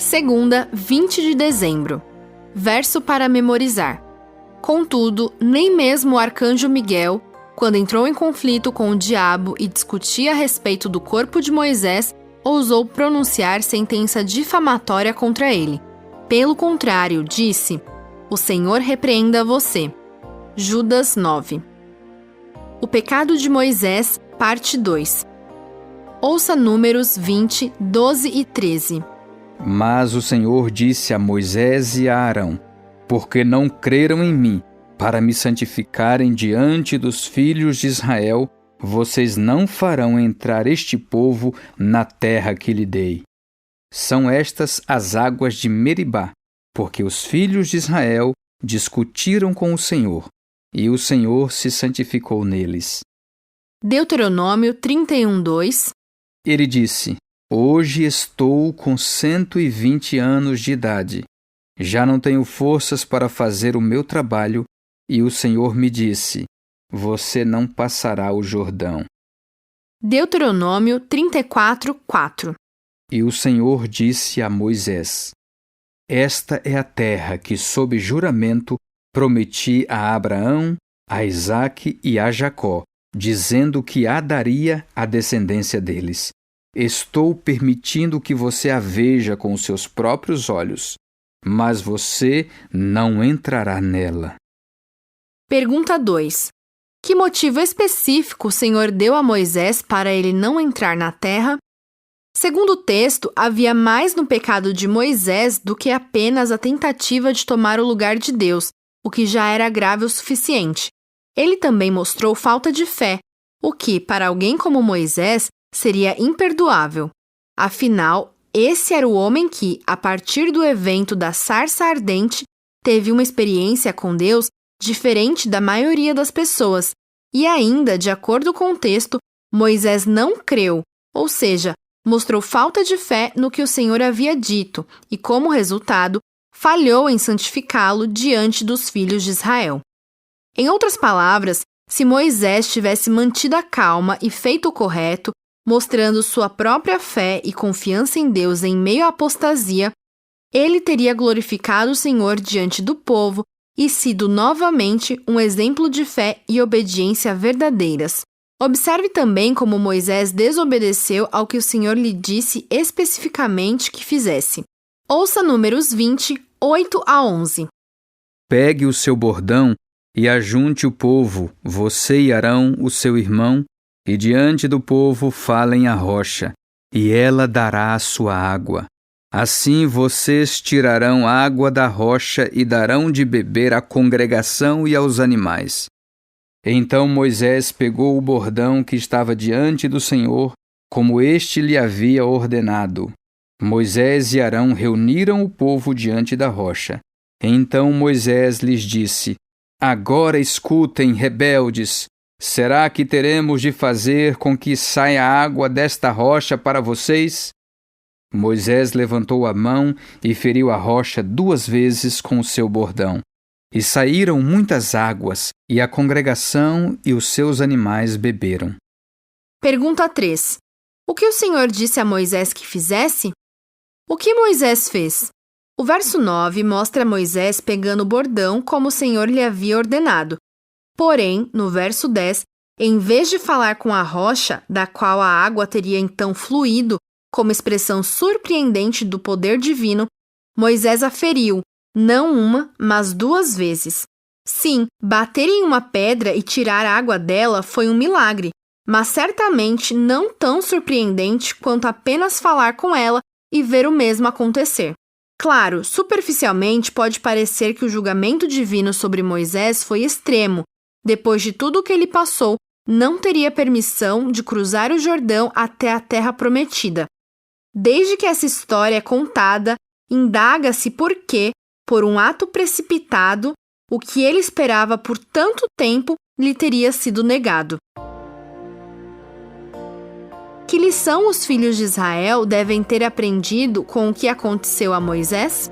Segunda, 20 de dezembro. Verso para memorizar. Contudo, nem mesmo o arcanjo Miguel, quando entrou em conflito com o diabo e discutia a respeito do corpo de Moisés, ousou pronunciar sentença difamatória contra ele. Pelo contrário, disse: "O Senhor repreenda você." Judas 9. O pecado de Moisés, parte 2. Ouça Números 20, 12 e 13. Mas o Senhor disse a Moisés e a Arão: porque não creram em mim, para me santificarem diante dos filhos de Israel, vocês não farão entrar este povo na terra que lhe dei. São estas as águas de Meribá, porque os filhos de Israel discutiram com o Senhor, e o Senhor se santificou neles. Deuteronômio 31, 2. Ele disse: hoje estou com 120 anos de idade. Já não tenho forças para fazer o meu trabalho, e o Senhor me disse: você não passará o Jordão. Deuteronômio 34, 4. E o Senhor disse a Moisés: esta é a terra que, sob juramento, prometi a Abraão, a Isaque e a Jacó, dizendo que a daria à descendência deles. Estou permitindo que você a veja com os seus próprios olhos, mas você não entrará nela. Pergunta 2. Que motivo específico o Senhor deu a Moisés para ele não entrar na terra? Segundo o texto, havia mais no pecado de Moisés do que apenas a tentativa de tomar o lugar de Deus, o que já era grave o suficiente. Ele também mostrou falta de fé, o que, para alguém como Moisés, seria imperdoável. Afinal, esse era o homem que, a partir do evento da sarça ardente, teve uma experiência com Deus diferente da maioria das pessoas. E ainda, de acordo com o texto, Moisés não creu, ou seja, mostrou falta de fé no que o Senhor havia dito e, como resultado, falhou em santificá-lo diante dos filhos de Israel. Em outras palavras, se Moisés tivesse mantido a calma e feito o correto, mostrando sua própria fé e confiança em Deus em meio à apostasia, ele teria glorificado o Senhor diante do povo e sido novamente um exemplo de fé e obediência verdadeiras. Observe também como Moisés desobedeceu ao que o Senhor lhe disse especificamente que fizesse. Ouça Números 20, 8 a 11. Pegue o seu bordão e ajunte o povo, você e Arão, o seu irmão, e diante do povo falem à rocha, e ela dará a sua água. Assim vocês tirarão água da rocha e darão de beber à congregação e aos animais. Então Moisés pegou o bordão que estava diante do Senhor, como este lhe havia ordenado. Moisés e Arão reuniram o povo diante da rocha. Então Moisés lhes disse: agora escutem, rebeldes, será que teremos de fazer com que saia água desta rocha para vocês? Moisés levantou a mão e feriu a rocha 2 vezes com o seu bordão. E saíram muitas águas, e a congregação e os seus animais beberam. Pergunta 3. O que o Senhor disse a Moisés que fizesse? O que Moisés fez? O verso 9 mostra Moisés pegando o bordão como o Senhor lhe havia ordenado. Porém, no verso 10, em vez de falar com a rocha, da qual a água teria então fluído, como expressão surpreendente do poder divino, Moisés a feriu, não uma, mas 2 vezes. Sim, bater em uma pedra e tirar a água dela foi um milagre, mas certamente não tão surpreendente quanto apenas falar com ela e ver o mesmo acontecer. Claro, superficialmente pode parecer que o julgamento divino sobre Moisés foi extremo. Depois de tudo o que ele passou, não teria permissão de cruzar o Jordão até a terra prometida. Desde que essa história é contada, indaga-se por que, por um ato precipitado, o que ele esperava por tanto tempo lhe teria sido negado. Que lição os filhos de Israel devem ter aprendido com o que aconteceu a Moisés?